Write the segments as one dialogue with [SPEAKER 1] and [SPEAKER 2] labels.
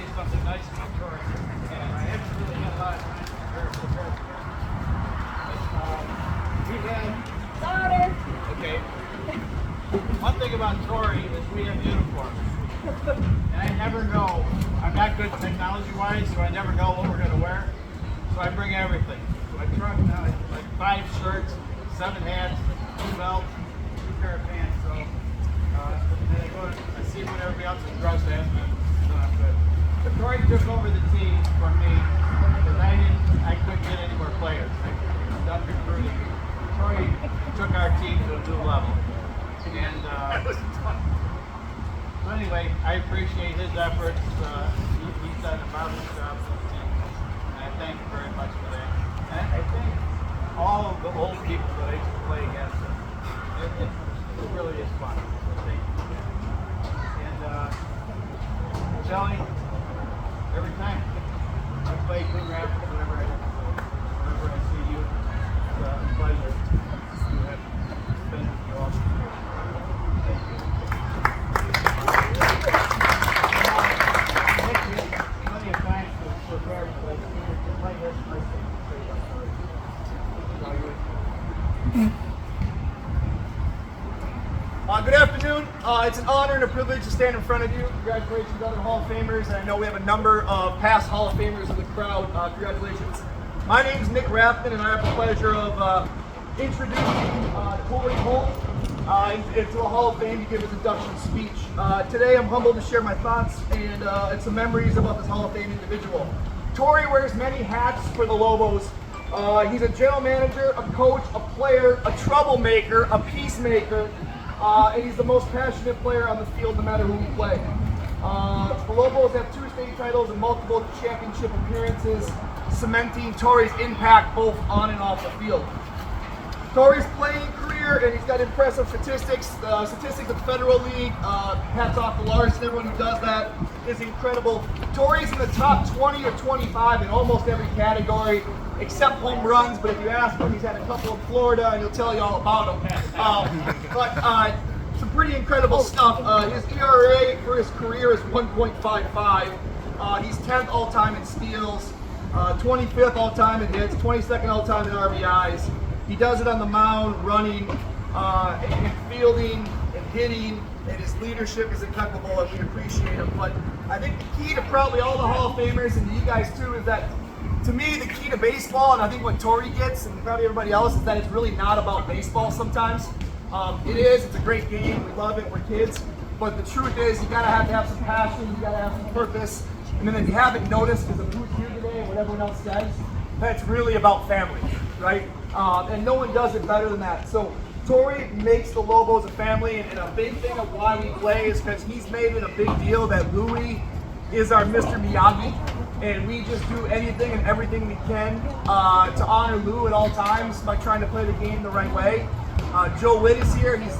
[SPEAKER 1] say something nice about Tori, and I haven't really had a lot of time to prepare for this. We had
[SPEAKER 2] Louder.
[SPEAKER 1] okay. One thing about Tori is we have uniforms, and I never know. I'm not good technology-wise, so I never know what we're going to wear. So I bring everything. So I truck now like 5 shirts, 7 hats, 2 belts, 2 pair of pants. So then I go I see what everybody else is dressed as, so I'm good. But Tori took over the team for me because I couldn't get any more players. I'm done recruiting. Tori took our team to a new level. And so anyway, I appreciate his efforts. He's done a marvelous job for the team. And I thank him very much for that. And I thank all of the old people that I used to play against. It really is fun. So thank you. And Shelly, every time I play Blue Rapids, whenever I see you, it's a pleasure to have spent with you all this year. Thank you. Plenty of time to prepare for this. Like this, I think.
[SPEAKER 3] Good afternoon. It's an honor and a privilege to stand in front of you. Congratulations, other Hall of Famers. And I know we have a number of past Hall of Famers in the crowd. Congratulations. My name is Nick Rathman, and I have the pleasure of introducing Tori Holt into a Hall of Fame to give his induction speech. Today I'm humbled to share my thoughts and some memories about this Hall of Fame individual. Tori wears many hats for the Lobos. He's a general manager, a coach, a player, a troublemaker, a peacemaker, and he's the most passionate player on the field no matter who we play. The Lobos have 2 state titles and multiple championship appearances, cementing Tori's impact both on and off the field. Tori's playing career, and he's got impressive statistics. Statistics in the Federal League. Hats off to Larson. Everyone who does that is incredible. Tori's in the top 20 or 25 in almost every category, except home runs. But if you ask him, he's had a couple in Florida, and he'll tell you all about them. Some pretty incredible stuff. His ERA for his career is 1.55. He's 10th all-time in steals, 25th all-time in hits, 22nd all-time in RBIs. He does it on the mound, running, and fielding, and hitting, and his leadership is impeccable, and we appreciate him. But I think the key to probably all the Hall of Famers, and to you guys too, is that, to me, the key to baseball, and I think what Tori gets, and probably everybody else, is that it's really not about baseball sometimes. It is, it's a great game, we love it, we're kids, but the truth is, you gotta have some passion, you gotta have some purpose, and then if you haven't noticed, because of who's here today and what everyone else says, that's really about family, right? And no one does it better than that. So Tori makes the Lobos a family, and a big thing of why we play is because he's made it a big deal that Louie is our Mr. Miyagi, and we just do anything and everything we can to honor Lou at all times by trying to play the game the right way. Joe Witt is here. He's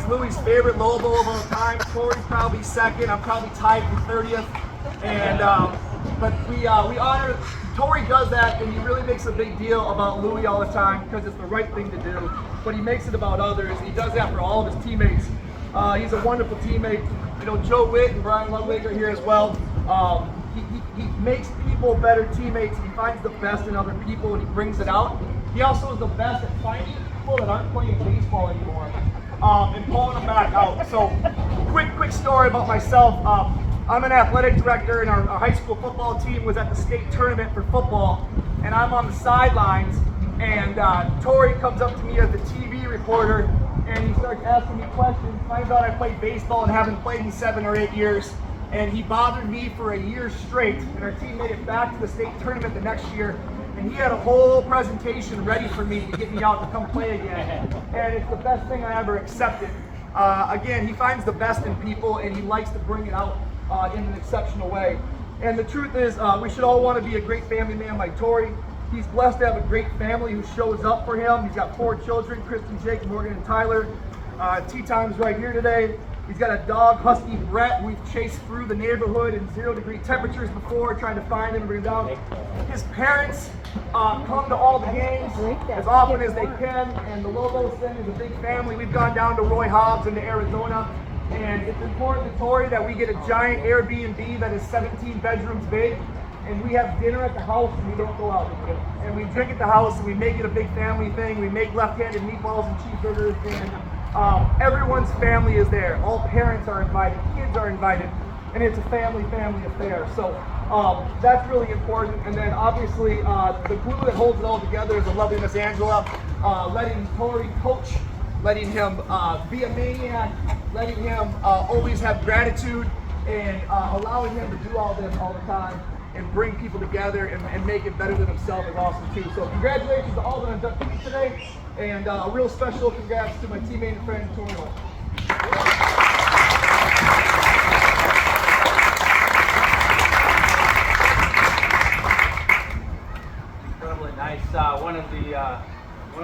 [SPEAKER 3] Louie's favorite Lobo of all time. Tori's probably second. I'm probably tied for 30th. And but we honor. Tori does that, and he really makes a big deal about Louie all the time because it's the right thing to do. But he makes it about others. He does that for all of his teammates. He's a wonderful teammate. You know, Joe Witt and Brian Ludwig are here as well. He makes people better teammates. He finds the best in other people, and he brings it out. He also is the best at finding people that aren't playing baseball anymore and pulling them back out. So, quick story about myself. I'm an athletic director, and our high school football team was at the state tournament for football, and I'm on the sidelines, and Tori comes up to me as the TV reporter, and he starts asking me questions, finds out I played baseball and haven't played in 7 or 8 years, and he bothered me for a year straight, and our team made it back to the state tournament the next year, and he had a whole presentation ready for me to get me out to come play again, and it's the best thing I ever accepted. Again, he finds the best in people, and he likes to bring it out in an exceptional way. And the truth is, we should all want to be a great family man like Tori. He's blessed to have a great family who shows up for him. He's got 4 children, Kristen, Jake, Morgan, and Tyler. Tea Time's right here today. He's got a dog, Husky Brett, who we've chased through the neighborhood in 0-degree temperatures before, trying to find him and bring him down. His parents come to all the games as often as they can, and the Lobos thing is a big family. We've gone down to Roy Hobbs into Arizona And it's important to Tori that we get a giant Airbnb that is 17 bedrooms big. And we have dinner at the house and we don't go out. And we drink at the house and we make it a big family thing. We make left-handed meatballs and cheeseburgers, and everyone's family is there. All parents are invited, kids are invited, and it's a family affair. So that's really important. And then obviously the glue that holds it all together is the lovely Miss Angela, letting Tori coach, letting him be a maniac, letting him always have gratitude, and allowing him to do all this all the time and bring people together and make it better than himself is awesome too. So congratulations to all the inductees today, and a real special congrats to my teammate and friend, Tori Holt.
[SPEAKER 2] Incredibly nice. One of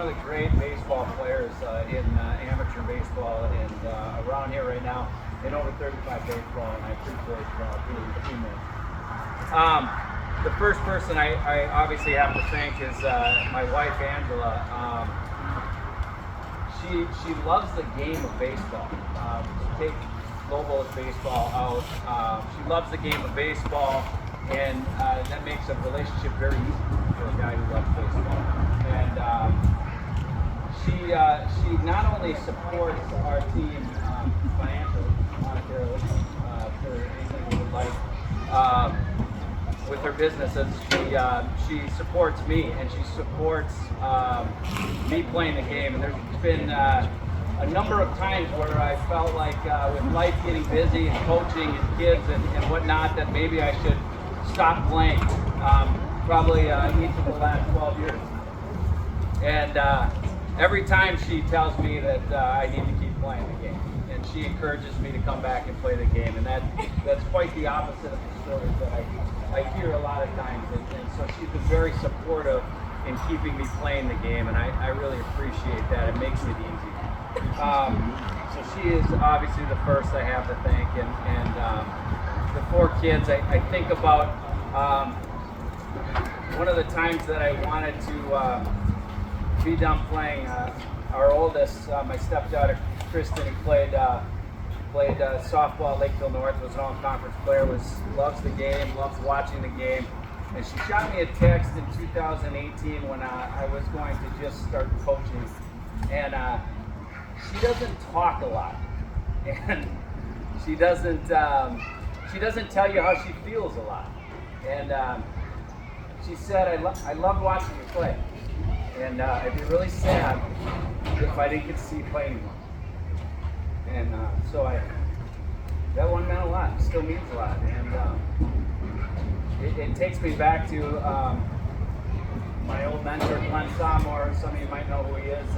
[SPEAKER 2] the great baseball players in amateur baseball and around here right now in over 35 baseball, and I appreciate being a teammate. The first person I obviously have to thank is my wife Angela. She loves the game of baseball. Take Lobo's baseball out. She loves the game of baseball, and that makes a relationship very easy for a guy who loves baseball. And she not only supports our team financially, monetarily, for anything we would like with her businesses, she supports me, and she supports me playing the game. And there's been a number of times where I felt like with life getting busy and coaching and kids and whatnot, that maybe I should stop playing. Probably each of the last 12 years. And every time she tells me that I need to keep playing the game, and she encourages me to come back and play the game, and that's quite the opposite of the stories that I hear a lot of times. And so she's been very supportive in keeping me playing the game, and I really appreciate that. It makes it easy. So she is obviously the first I have to thank, and the four kids. I think about one of the times that I wanted to be done playing. Our oldest, my stepdaughter Kristen, who played softball at Lakeville North, was an all-conference player, loves the game, loves watching the game. And she shot me a text in 2018 when I was going to just start coaching. And she doesn't talk a lot, and she doesn't tell you how she feels a lot. And she said, I love watching you play. And I'd be really sad if I didn't get to see you play anymore. And so that one meant a lot. It still means a lot. And it takes me back to my old mentor, Glenn Somore. Some of you might know who he is.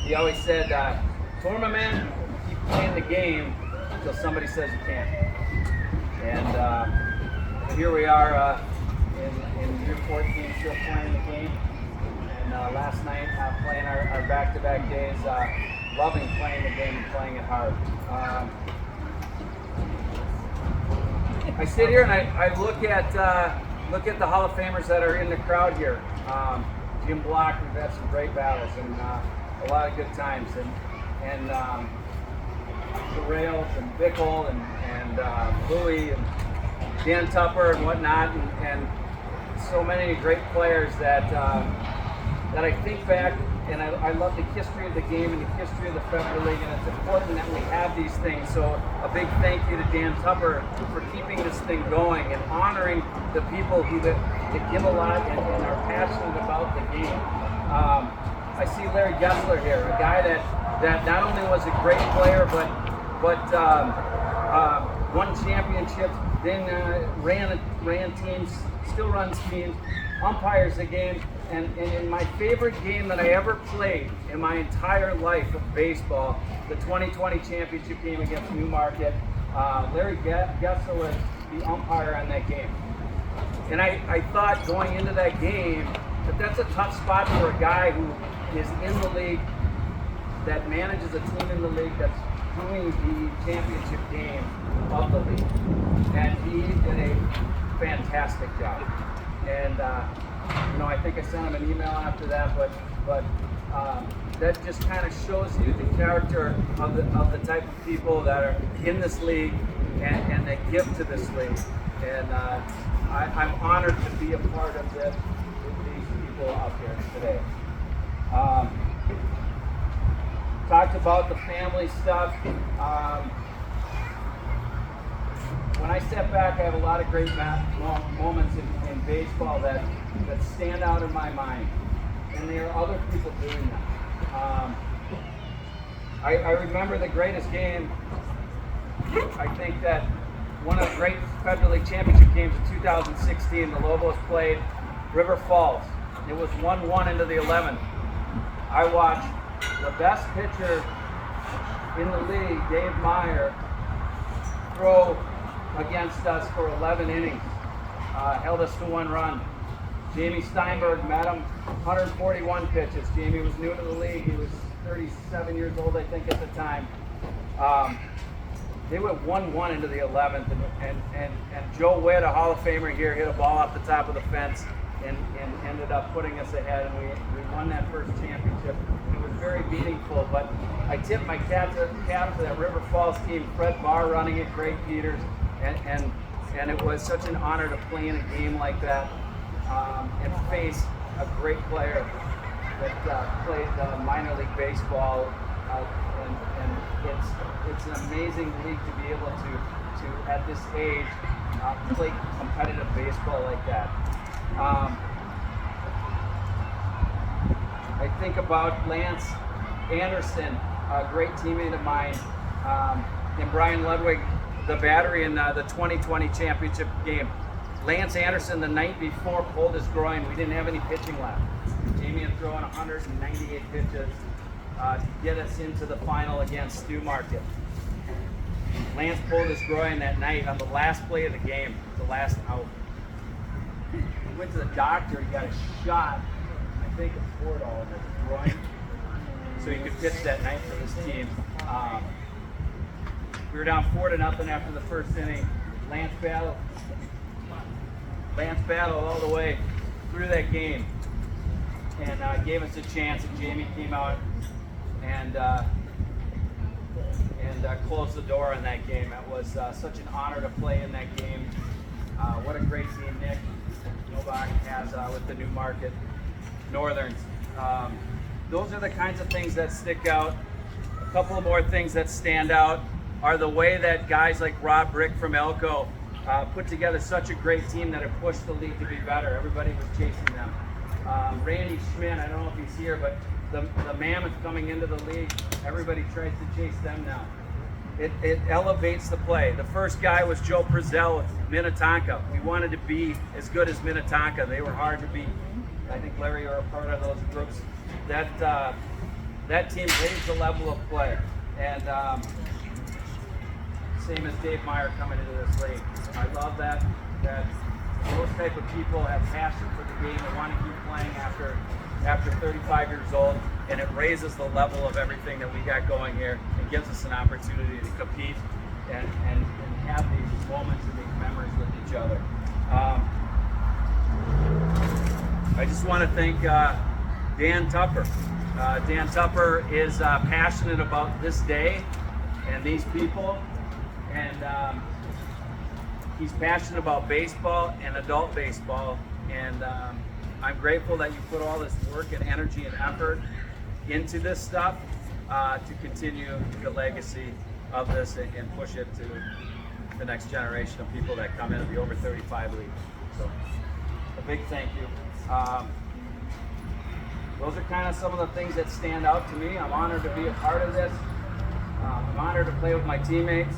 [SPEAKER 2] He always said, "Tournament, keep playing the game until somebody says you can't." And here we are in year 14, still playing the game. And last night, playing our back-to-back days, loving playing the game and playing it hard. I sit here and I look at the Hall of Famers that are in the crowd here. Jim Block, we've had some great battles and a lot of good times, and the Rails and Bickle and Louie and Dan Tupper and whatnot, and so many great players that I think back, and I love the history of the game and the history of the Federal League, and it's important that we have these things. So a big thank you to Dan Tupper for keeping this thing going and honoring the people that give a lot and are passionate about the game. I see Larry Gessler here, a guy that not only was a great player, but won championships, then ran teams, still runs teams, umpires the game. And in my favorite game that I ever played in my entire life of baseball, the 2020 championship game against Newmarket, Larry Gessler was the umpire on that game. And I thought going into that game that that's a tough spot for a guy who is in the league, that manages a team in the league that's doing the championship game of the league. And he did a fantastic job. And I think I sent him an email after that, but that just kind of shows you the character of the type of people that are in this league and that give to this league. And I'm honored to be a part of this with these people out here today. Talked about the family stuff. When I step back, I have a lot of great moments in baseball that stand out in my mind, and there are other people doing that. I remember the greatest game. I think that one of the great Federal League Championship games in 2016, the Lobos played River Falls. It was 1-1 into the 11th. I watched the best pitcher in the league, Dave Meyer, throw against us for 11 innings, held us to 1 run. Jamie Steinberg met him, 141 pitches. Jamie was new to the league. He was 37 years old, I think, at the time. They went 1-1 into the 11th, and Joe Witt, a Hall of Famer here, hit a ball off the top of the fence and ended up putting us ahead, and we won that first championship. It was very meaningful, but I tip my cap to that River Falls team, Fred Barr running it, Greg Peters, and it was such an honor to play in a game like that and face a great player that played minor league baseball, and it's an amazing league to be able to at this age play competitive baseball like that. I think about Lance Anderson, a great teammate of mine, and Brian Ludwig, the battery in the 2020 championship game. Lance Anderson, the night before, pulled his groin. We didn't have any pitching left. Jamie had thrown 198 pitches to get us into the final against Stu Market. Lance pulled his groin that night on the last play of the game, the last out. He went to the doctor, he got a shot, I think a Toradol in his groin, so he could pitch that night for his team. We were down 4-0 after the first inning. Lance battled all the way through that game and gave us a chance, and Jamie came out and closed the door on that game. It was such an honor to play in that game. What a great team Nick Novak has with the Newmarket Northerns. Those are the kinds of things that stick out. A couple of more things that stand out are the way that guys like Rob Brick from Elko put together such a great team that it pushed the league to be better. Everybody was chasing them. Randy Schmidt, I don't know if he's here, but the Mammoth coming into the league, everybody tries to chase them now. It elevates the play. The first guy was Joe Prezell with Minnetonka. We wanted to be as good as Minnetonka. They were hard to beat. I think Larry, you're a part of those groups. That team raised the level of play. And same as Dave Meyer coming into this league. I love that those type of people have passion for the game and want to keep playing after 35 years old, and it raises the level of everything that we got going here and gives us an opportunity to compete and have these moments and these memories with each other. I just want to thank Dan Tupper. Dan Tupper is passionate about this day and these people, and he's passionate about baseball and adult baseball, and I'm grateful that you put all this work and energy and effort into this stuff to continue the legacy of this and push it to the next generation of people that come into the over 35 league. So a big thank you. Those are kind of some of the things that stand out to me. I'm honored to be a part of this. I'm honored to play with my teammates.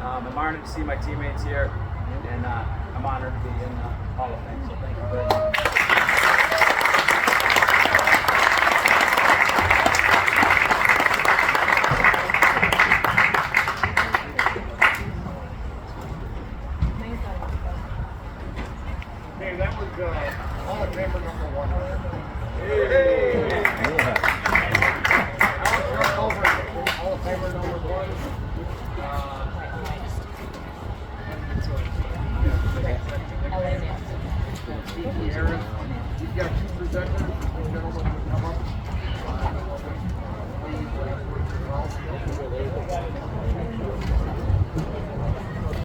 [SPEAKER 2] I'm honored to see my teammates here, and I'm honored to be in the Hall of Fame. So thank you very much.
[SPEAKER 4] Hey, that was Hall of Famer number 1.
[SPEAKER 1] Hey.
[SPEAKER 4] Alex over Hall of Famer number 1. Aaron